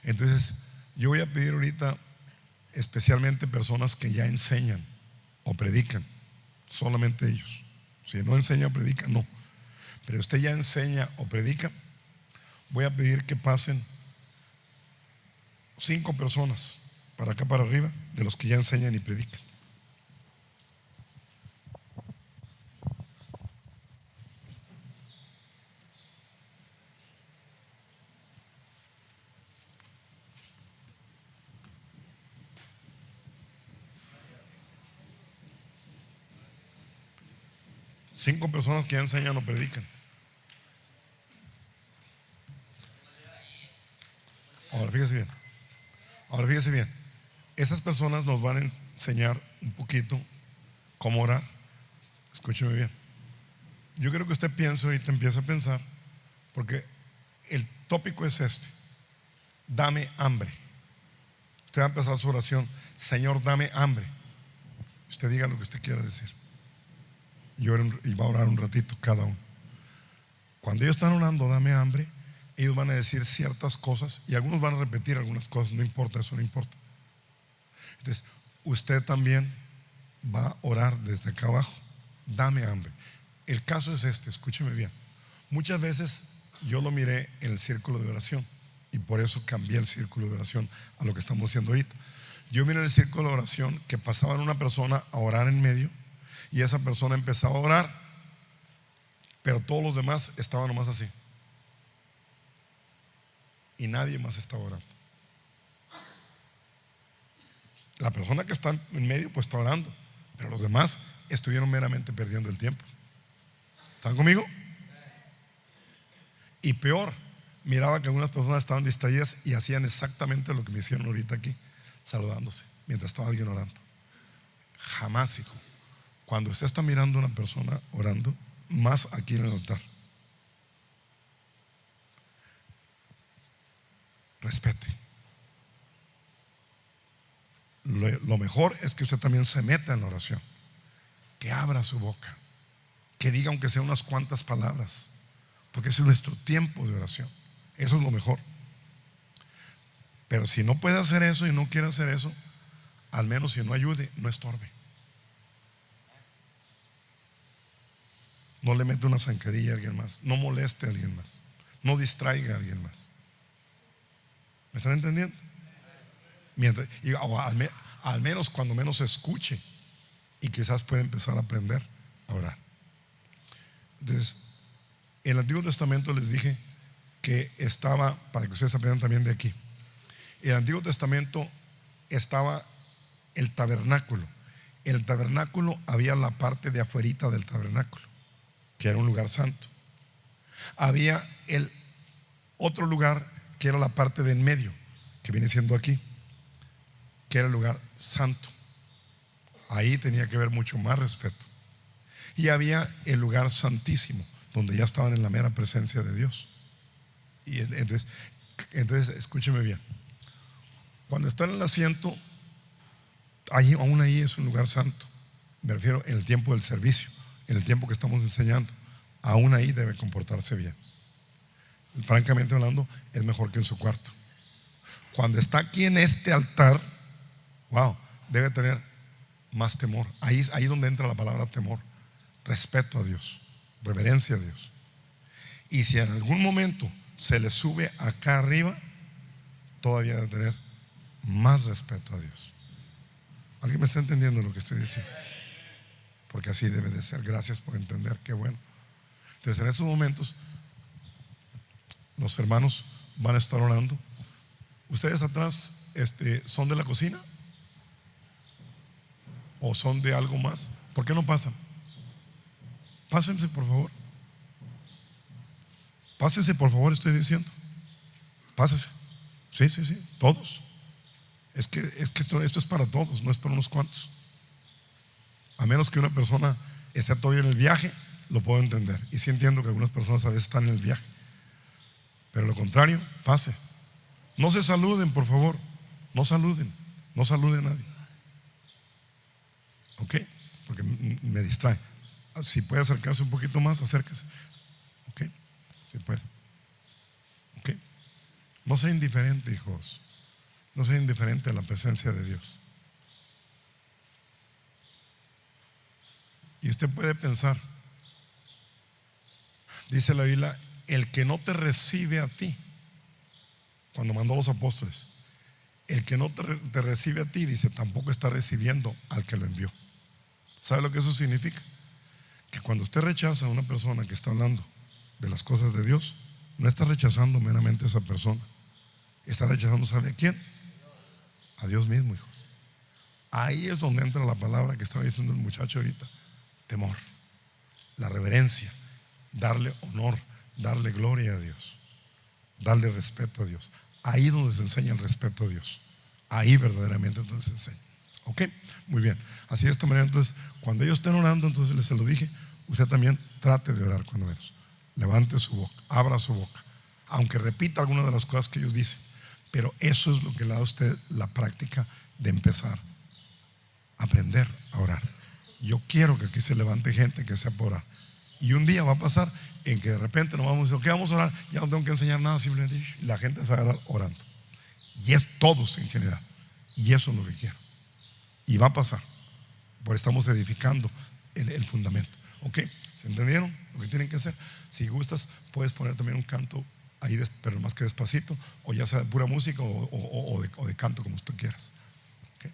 Entonces yo voy a pedir ahorita especialmente personas que ya enseñan o predican. Solamente ellos. Si no enseña o predica, no. Pero usted ya enseña o predica, voy a pedir que pasen 5 personas para acá para arriba, de los que ya enseñan y predican. Cinco personas que ya enseñan o predican. Ahora fíjese bien. Esas personas nos van a enseñar un poquito cómo orar. Escúcheme bien. Yo quiero que usted piense ahorita, empiece a pensar, porque el tópico es este: dame hambre. Usted va a empezar su oración: Señor, dame hambre. Usted diga lo que usted quiera decir y va a orar un ratito cada uno. Cuando ellos están orando, dame hambre, ellos van a decir ciertas cosas y algunos van a repetir algunas cosas. No importa, eso no importa. Entonces usted también va a orar desde acá abajo: dame hambre. El caso es este, escúcheme bien. Muchas veces yo lo miré en el círculo de oración y por eso cambié el círculo de oración a lo que estamos haciendo ahorita. Yo miré en el círculo de oración que pasaban una persona a orar en medio y esa persona empezaba a orar, pero todos los demás estaban nomás así y nadie más estaba orando. La persona que está en medio pues está orando, pero los demás estuvieron meramente perdiendo el tiempo. ¿Están conmigo? Y peor, miraba que algunas personas estaban distraídas y hacían exactamente lo que me hicieron ahorita aquí, saludándose mientras estaba alguien orando. Jamás, hijo, cuando usted está mirando a una persona orando, más aquí en el altar, respete. Lo mejor es que usted también se meta en la oración, que abra su boca, que diga aunque sea unas cuantas palabras, porque ese es nuestro tiempo de oración. Eso es lo mejor. Pero si no puede hacer eso y no quiere hacer eso, al menos si no ayude, no estorbe. No le mete una zancadilla a alguien más, no moleste a alguien más, no distraiga a alguien más. ¿Me están entendiendo? Al menos cuando menos escuche y quizás pueda empezar a aprender a orar. Entonces, en el Antiguo Testamento les dije que estaba, para que ustedes aprendan también de aquí, en el Antiguo Testamento estaba el tabernáculo. En el tabernáculo había la parte de afuerita del tabernáculo, que era un lugar santo. Había el otro lugar que era la parte de en medio, que viene siendo aquí, que era el lugar santo. Ahí tenía que haber mucho más respeto. Y había el lugar santísimo, donde ya estaban en la mera presencia de Dios. Y entonces escúcheme bien. Cuando está en el asiento, aún ahí es un lugar santo. Me refiero en el tiempo del servicio, en el tiempo que estamos enseñando. Aún ahí debe comportarse bien. Francamente hablando, es mejor que en su cuarto. Cuando está aquí en este altar, wow, debe tener más temor. Ahí es donde entra la palabra temor. Respeto a Dios, reverencia a Dios. Y si en algún momento se le sube acá arriba, todavía debe tener más respeto a Dios. ¿Alguien me está entendiendo lo que estoy diciendo? Porque así debe de ser. Gracias por entender, qué bueno. Entonces en estos momentos los hermanos van a estar orando. ¿Ustedes atrás son de la cocina? ¿O son de algo más? ¿Por qué no pasan? Pásense, por favor. Pásense, por favor, estoy diciendo. Pásense. Sí, todos. Es que esto es para todos, no es para unos cuantos. A menos que una persona esté todavía en el viaje, lo puedo entender. Y sí entiendo que algunas personas a veces están en el viaje. Pero lo contrario, pase. No se saluden, por favor. No saluden a nadie. ¿Ok? Porque me distrae. Si puede acercarse un poquito más, acérquese. ¿Ok? Si puede. ¿Ok? No sea indiferente, hijos. No sea indiferente a la presencia de Dios. Y usted puede pensar, dice la Biblia, el que no te recibe a ti, cuando mandó a los apóstoles, el que no te recibe a ti, dice, tampoco está recibiendo al que lo envió. ¿Sabe lo que eso significa? Que cuando usted rechaza a una persona que está hablando de las cosas de Dios, no está rechazando meramente a esa persona, está rechazando, ¿sabe a quién? A Dios mismo, hijo. Ahí es donde entra la palabra que estaba diciendo el muchacho ahorita: temor, la reverencia, darle honor, darle gloria a Dios, darle respeto a Dios. Ahí es donde se enseña el respeto a Dios. Ahí verdaderamente es donde se enseña. Ok, muy bien. Así de esta manera, entonces, cuando ellos estén orando, entonces les se lo dije, usted también trate de orar cuando menos. Levante su boca, abra su boca, aunque repita algunas de las cosas que ellos dicen. Pero eso es lo que le da a usted la práctica de empezar a aprender a orar. Yo quiero que aquí se levante gente que sepa orar. Y un día va a pasar en que de repente nos vamos a decir, ok, vamos a orar, ya no tengo que enseñar nada, simplemente la gente se va a agarrar orando. Y es todos en general. Y eso es lo que quiero. Y va a pasar, porque estamos edificando el fundamento. ¿Ok? ¿Se entendieron lo que tienen que hacer? Si gustas, puedes poner también un canto ahí, pero más que despacito, o ya sea de pura música o de canto, como usted quieras. ¿Ok?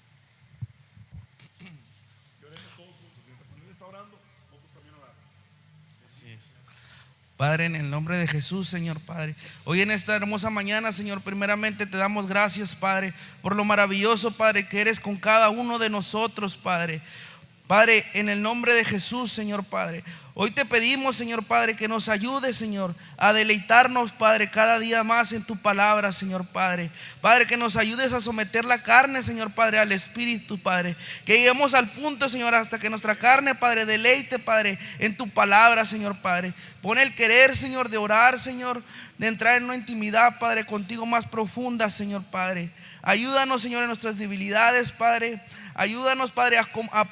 Padre, en el nombre de Jesús, Señor Padre, hoy en esta hermosa mañana, Señor, primeramente te damos gracias, Padre, por lo maravilloso, Padre, que eres con cada uno de nosotros, Padre. Padre, en el nombre de Jesús, Señor Padre, hoy te pedimos, Señor Padre, que nos ayudes, Señor, a deleitarnos, Padre, cada día más en tu palabra, Señor Padre. Padre, que nos ayudes a someter la carne, Señor Padre, al Espíritu, Padre. Que lleguemos al punto, Señor, hasta que nuestra carne, Padre, deleite, Padre, en tu palabra, Señor Padre. Pon el querer, Señor, de orar, Señor, de entrar en una intimidad, Padre, contigo más profunda, Señor Padre. Ayúdanos, Señor, en nuestras debilidades, Padre. Ayúdanos, Padre,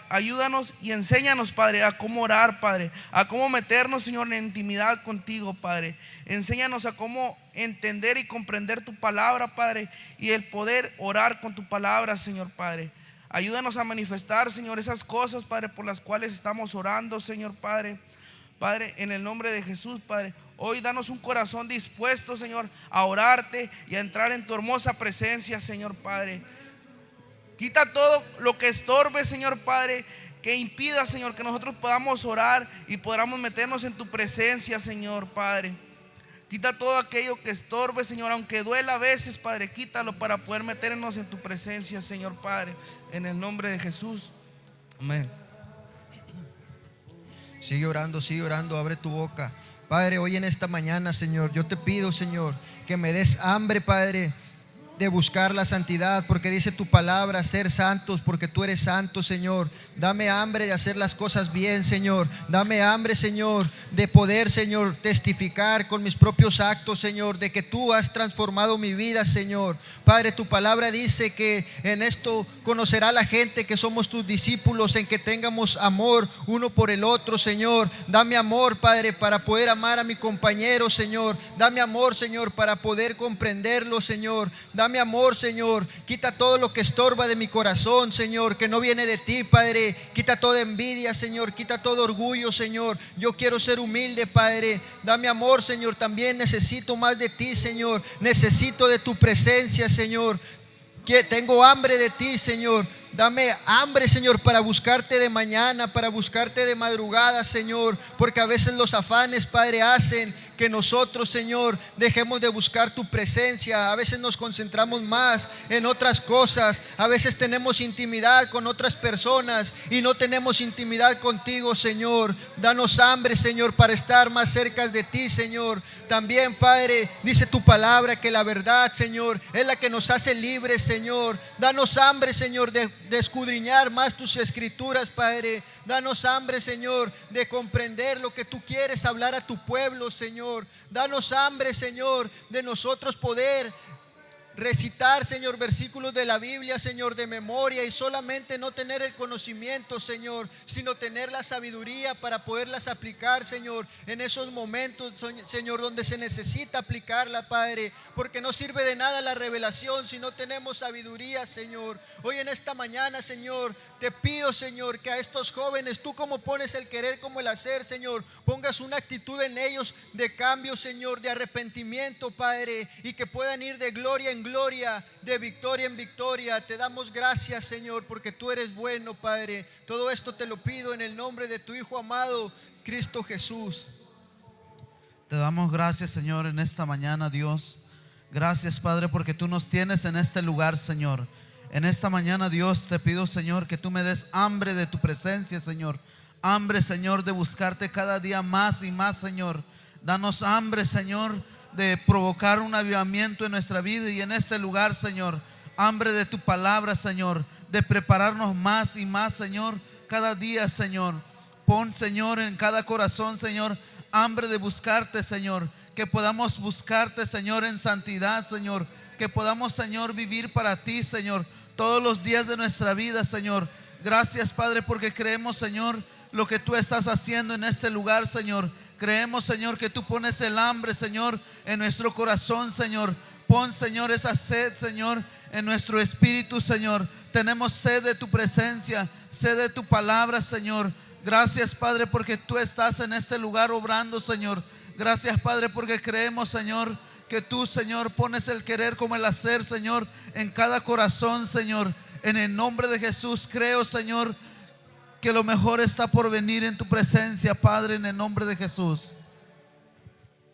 ayúdanos y enséñanos, Padre, a cómo orar, Padre, a cómo meternos, Señor, en intimidad contigo, Padre. Enséñanos a cómo entender y comprender tu palabra, Padre, y el poder orar con tu palabra, Señor Padre. Ayúdanos a manifestar, Señor, esas cosas, Padre, por las cuales estamos orando, Señor Padre. Padre, en el nombre de Jesús, Padre, hoy danos un corazón dispuesto, Señor, a orarte y a entrar en tu hermosa presencia, Señor Padre. Quita todo lo que estorbe, Señor Padre, que impida, Señor, que nosotros podamos orar y podamos meternos en tu presencia, Señor Padre. Quita todo aquello que estorbe, Señor, aunque duela a veces, Padre, quítalo para poder meternos en tu presencia, Señor Padre, en el nombre de Jesús. Amén. Sigue orando, abre tu boca. Padre, hoy en esta mañana, Señor, yo te pido, Señor, que me des hambre, Padre, de buscar la santidad, porque dice tu palabra, ser santos, porque tú eres santo, Señor. Dame hambre de hacer las cosas bien, Señor. Dame hambre, Señor, de poder, Señor, testificar con mis propios actos, Señor, de que tú has transformado mi vida, Señor. Padre, tu palabra dice que en esto conocerá la gente que somos tus discípulos, en que tengamos amor uno por el otro, Señor. Dame amor, Padre, para poder amar a mi compañero, Señor. Dame amor, Señor, para poder comprenderlo, Señor. Dame amor, Señor. Quita todo lo que estorba de mi corazón, Señor, que no viene de ti, Padre. Quita toda envidia, Señor. Quita todo orgullo, Señor. Yo quiero ser humilde, Padre. Dame amor, Señor. También necesito más de ti, Señor. Necesito de tu presencia, Señor. Que tengo hambre de ti, Señor. Dame hambre, Señor, para buscarte de mañana, para buscarte de madrugada, Señor, porque a veces los afanes, Padre, hacen que nosotros, Señor, dejemos de buscar tu presencia. A veces nos concentramos más en otras cosas. A veces tenemos intimidad con otras personas y no tenemos intimidad contigo, Señor. Danos hambre, Señor, para estar más cerca de ti, Señor. También, Padre, dice tu palabra que la verdad, Señor, es la que nos hace libres, Señor. Danos hambre, Señor, de escudriñar más tus escrituras, Padre. Danos hambre, Señor, de comprender lo que tú quieres hablar a tu pueblo, Señor. Danos hambre, Señor, de nosotros poder recitar, Señor, versículos de la Biblia, Señor, de memoria, y solamente no tener el conocimiento, Señor, sino tener la sabiduría para poderlas aplicar, Señor, en esos momentos, Señor, donde se necesita aplicarla, Padre, porque no sirve de nada la revelación si no tenemos sabiduría, Señor. Hoy en esta mañana, Señor, te pido, Señor, que a estos jóvenes, tú como pones el querer como el hacer, Señor, pongas una actitud en ellos de cambio, Señor, de arrepentimiento, Padre, y que puedan ir de gloria en gloria, de victoria en victoria. Te damos gracias, Señor, porque tú eres bueno, Padre. Todo esto te lo pido en el nombre de tu Hijo amado, Cristo Jesús. Te damos gracias, Señor, en esta mañana, Dios. Gracias, Padre, porque tú nos tienes en este lugar, Señor. En esta mañana, Dios, te pido, Señor, que tú me des hambre de tu presencia, Señor. Hambre, Señor, de buscarte cada día más y más, Señor. Danos hambre, Señor, de provocar un avivamiento en nuestra vida y en este lugar, Señor. Hambre de tu palabra, Señor, de prepararnos más y más, Señor, cada día, Señor. Pon, Señor, en cada corazón, Señor, hambre de buscarte, Señor. Que podamos buscarte, Señor, en santidad, Señor. Que podamos, Señor, vivir para ti, Señor, todos los días de nuestra vida, Señor. Gracias, Padre, porque creemos, Señor, lo que tú estás haciendo en este lugar, Señor. Creemos, Señor, que tú pones el hambre, Señor, en nuestro corazón, Señor. Pon, Señor, esa sed, Señor, en nuestro espíritu, Señor. Tenemos sed de tu presencia, sed de tu palabra, Señor. Gracias, Padre, porque tú estás en este lugar obrando, Señor. Gracias, Padre, porque creemos, Señor, que tú, Señor, pones el querer como el hacer, Señor, en cada corazón, Señor. En el nombre de Jesús creo, Señor, que lo mejor está por venir en tu presencia, Padre, en el nombre de Jesús.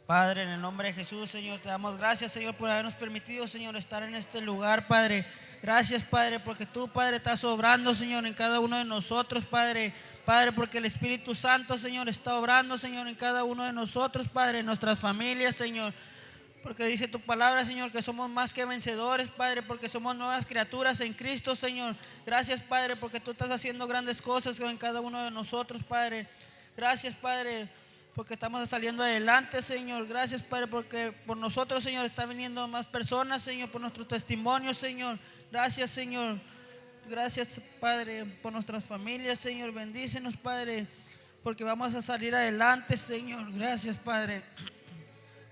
Padre, en el nombre de Jesús, Señor, te damos gracias, Señor, por habernos permitido, Señor, estar en este lugar, Padre. Gracias, Padre, porque tú, Padre, estás obrando, Señor, en cada uno de nosotros, Padre. Padre, porque el Espíritu Santo, Señor, está obrando, Señor, en cada uno de nosotros, Padre, en nuestras familias, Señor. Porque dice tu palabra, Señor, que somos más que vencedores, Padre, porque somos nuevas criaturas en Cristo, Señor. Gracias, Padre, porque tú estás haciendo grandes cosas en cada uno de nosotros, Padre. Gracias, Padre, porque estamos saliendo adelante, Señor. Gracias, Padre, porque por nosotros, Señor, están viniendo más personas, Señor, por nuestros testimonios, Señor. Gracias, Señor. Gracias, Padre, por nuestras familias, Señor. Bendícenos, Padre, porque vamos a salir adelante, Señor. Gracias, Padre,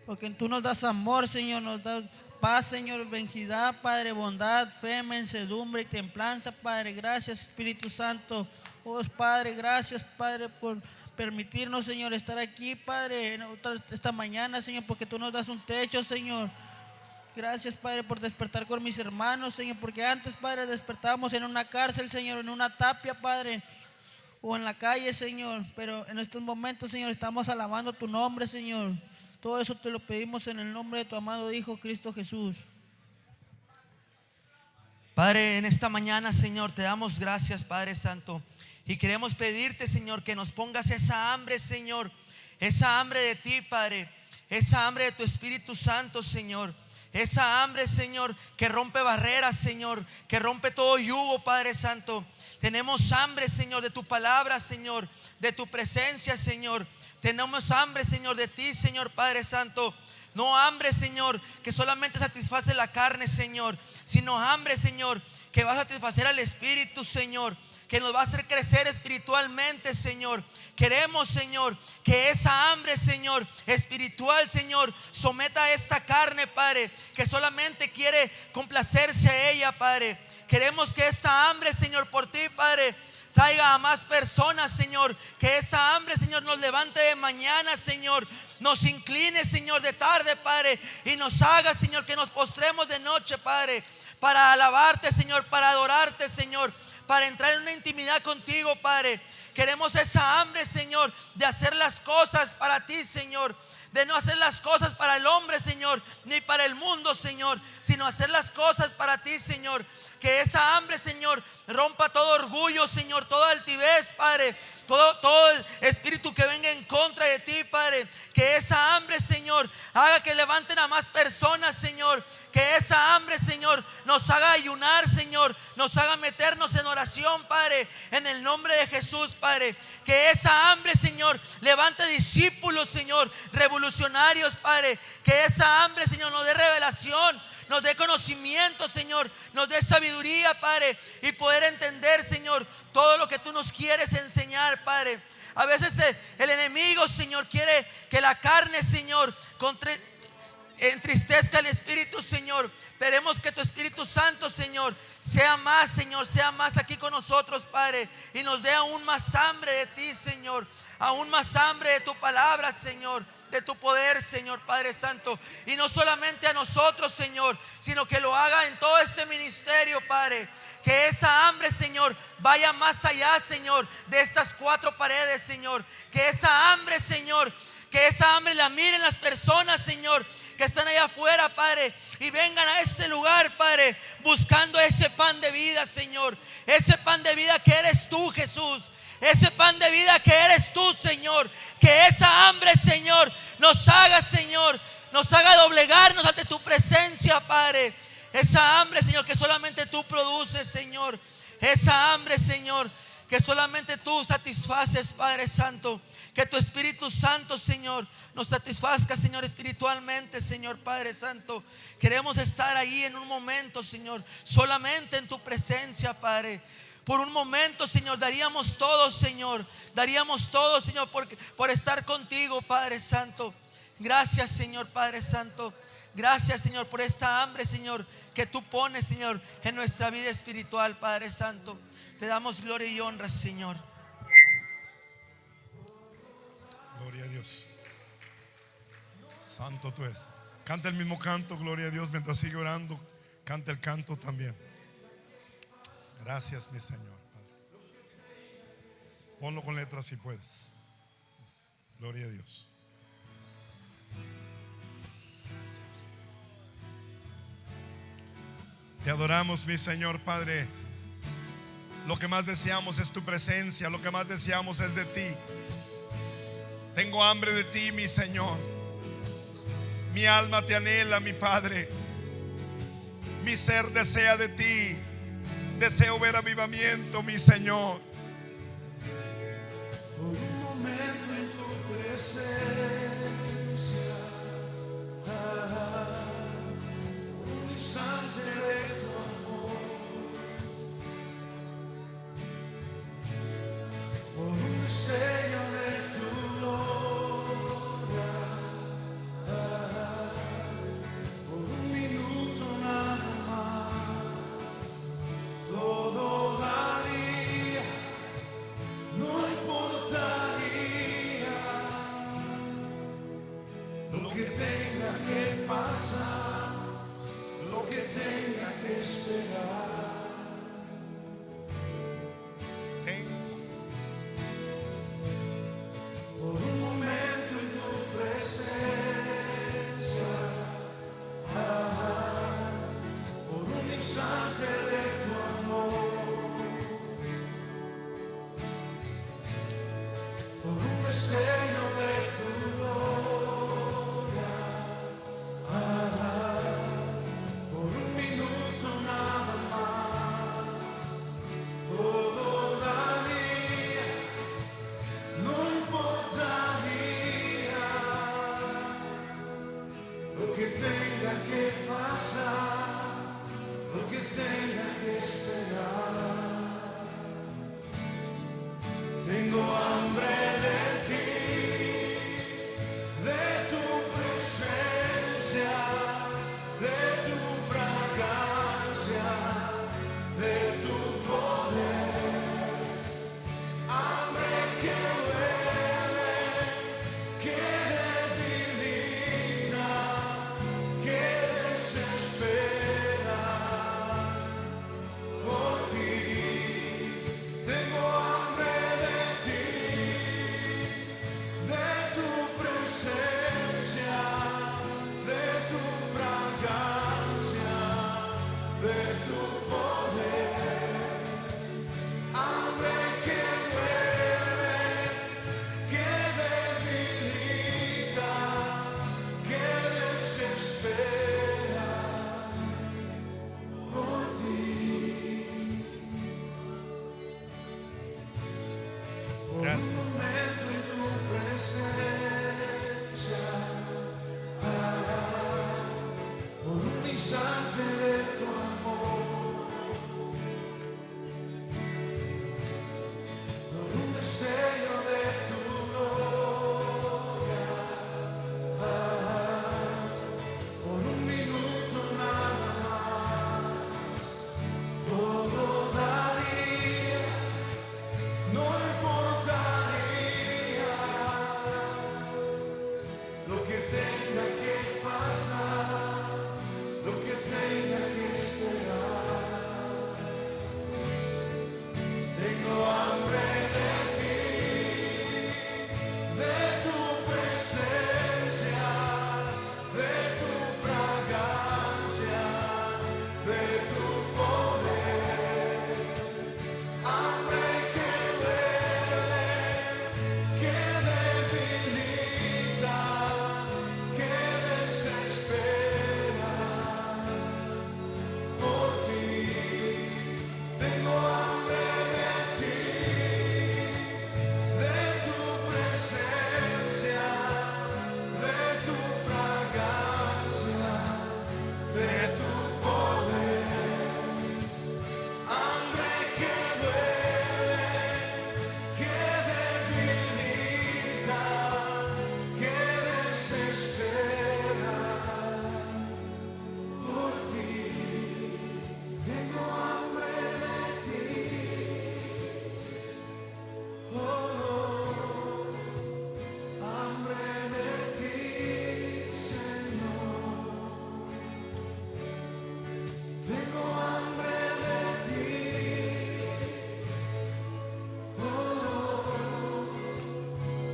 porque tú nos das amor, Señor, nos das paz, Señor, benignidad, Padre, bondad, fe, mansedumbre y templanza, Padre. Gracias, Espíritu Santo. Oh, Padre, gracias, Padre, por permitirnos, Señor, estar aquí, Padre, esta mañana, Señor, porque tú nos das un techo, Señor. Gracias, Padre, por despertar con mis hermanos, Señor, porque antes, Padre, despertábamos en una cárcel, Señor, en una tapia, Padre, o en la calle, Señor, pero en estos momentos, Señor, estamos alabando tu nombre, Señor. Todo eso te lo pedimos en el nombre de tu amado Hijo, Cristo Jesús. Padre, en esta mañana, Señor, te damos gracias, Padre Santo, y queremos pedirte, Señor, que nos pongas esa hambre, Señor, esa hambre de ti, Padre, esa hambre de tu Espíritu Santo, Señor. Esa hambre, Señor, que rompe barreras, Señor, que rompe todo yugo, Padre Santo. Tenemos hambre, Señor, de tu palabra, Señor, de tu presencia, Señor. Tenemos hambre, Señor, de ti, Señor, Padre Santo. No hambre, Señor, que solamente satisface la carne, Señor, sino hambre, Señor, que va a satisfacer al Espíritu, Señor, que nos va a hacer crecer espiritualmente, Señor. Queremos, Señor, que esa hambre, Señor, espiritual, Señor, someta a esta carne, Padre, que solamente quiere complacerse a ella, Padre. Queremos que esta hambre, Señor, por ti, Padre, traiga a más personas, Señor. Que esa hambre, Señor, nos levante de mañana, Señor. Nos incline, Señor, de tarde, Padre, y nos haga, Señor, que nos postremos de noche, Padre, para alabarte, Señor, para adorarte, Señor, para entrar en una intimidad contigo, Padre. Queremos esa hambre, Señor, de hacer las cosas para ti, Señor. De no hacer las cosas para el hombre, Señor, ni para el mundo, Señor, sino hacer las cosas para ti, Señor. Que esa hambre, Señor, rompa todo orgullo, Señor, toda altivez, Padre. Todo espíritu que venga en contra de ti, Padre. Que esa hambre, Señor, haga que levanten a más personas, Señor. Que esa hambre, Señor, nos haga ayunar, Señor. Nos haga meternos en oración, Padre, en el nombre de Jesús, Padre. Que esa hambre, Señor, levante discípulos, Señor, revolucionarios, Padre. Que esa hambre, Señor, nos dé revelación, nos dé conocimiento, Señor, nos dé sabiduría, Padre, y poder entender, Señor, todo lo que tú nos quieres enseñar, Padre. A veces el enemigo, Señor, quiere que la carne, Señor, entristezca al Espíritu, Señor. Queremos que tu Espíritu Santo, Señor, sea más, Señor, sea más aquí con nosotros, Padre, y nos dé aún más hambre de ti, Señor, aún más hambre de tu palabra, Señor, de tu poder, Señor, Padre Santo. Y no solamente a nosotros, Señor, sino que lo haga en todo este ministerio, Padre. Que esa hambre, Señor, vaya más allá, Señor, de estas cuatro paredes, Señor. Que esa hambre, Señor, que esa hambre la miren las personas, Señor, que están allá afuera, Padre, y vengan a ese lugar, Padre, buscando ese pan de vida, Señor. Ese pan de vida que eres tú, Jesús. Ese pan de vida que eres tú, Señor. Que esa hambre, Señor, nos haga, Señor, nos haga doblegarnos ante tu presencia, Padre. Esa hambre, Señor, que solamente tú produces, Señor. Esa hambre, Señor, que solamente tú satisfaces, Padre Santo. Que tu Espíritu Santo, Señor, nos satisfazca, Señor, espiritualmente, Señor, Padre Santo. Queremos estar ahí en un momento, Señor, solamente en tu presencia, Padre. Por un momento, Señor, daríamos todo, Señor. Daríamos todo, Señor, por estar contigo, Padre Santo. Gracias, Señor, Padre Santo. Gracias, Señor, por esta hambre, Señor, que tú pones, Señor, en nuestra vida espiritual, Padre Santo. Te damos gloria y honra, Señor. Gloria a Dios. Santo tú eres. Canta el mismo canto, gloria a Dios. Mientras sigue orando, canta el canto también. Gracias, mi Señor, Padre. Ponlo con letras si puedes. Gloria a Dios. Te adoramos, mi Señor Padre. Lo que más deseamos es tu presencia, lo que más deseamos es de ti. Tengo hambre de ti, mi Señor. Mi alma te anhela, mi Padre. Mi ser desea de ti. Deseo ver avivamiento, mi Señor. Por un momento en tu presencia, un instante de tu amor, por un sello de tu gloria, por un minuto nada más, todo daría, no importaría lo que tenga que pasar, lo que tenga que esperar. Por un momento en tu presencia, por un instante de tu amor, por un destello de tu gloria, por un minuto nada más, todo daría, no importaría lo que tenga que pasar, lo que tenga que esperar. Tengo hambre de ti, de tu presencia, de tu fragancia, de tu poder. Hambre que duele, que debilita, que desespera por ti. Tengo hambre de ti, de tu presencia, de tu fragancia, de tu poder. Hambre que duele, que debilita, que desespera por ti. Gracias. Un momento en tu presencia, por un instante de tu amor, por un deseo de tu gloria, por un minuto nada más, todo daría, no importaría lo que tenga que pasar, lo que tenga que esperar. Tengo hambre de ti, de tu presencia, de tu fragancia, de tu poder. Hambre que duele, que debilita, que desespera por ti. Tengo hambre de ti, de tu presencia, de tu fragancia, de tu poder. Hambre que duele, que debilita, que desespera por ti. Tengo hambre de ti, oh, hambre de ti, Señor. Tengo hambre de ti, oh,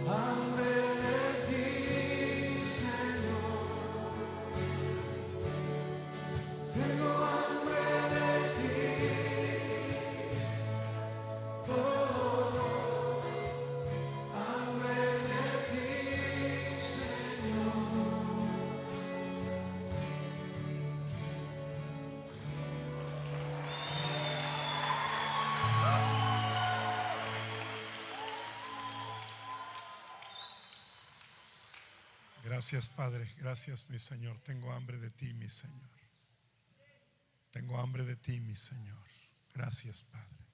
hambre de ti, Señor. Tengo hambre Gracias, Padre. Gracias, mi Señor. Tengo hambre de ti, mi Señor. Tengo hambre de ti, mi Señor. Gracias, Padre.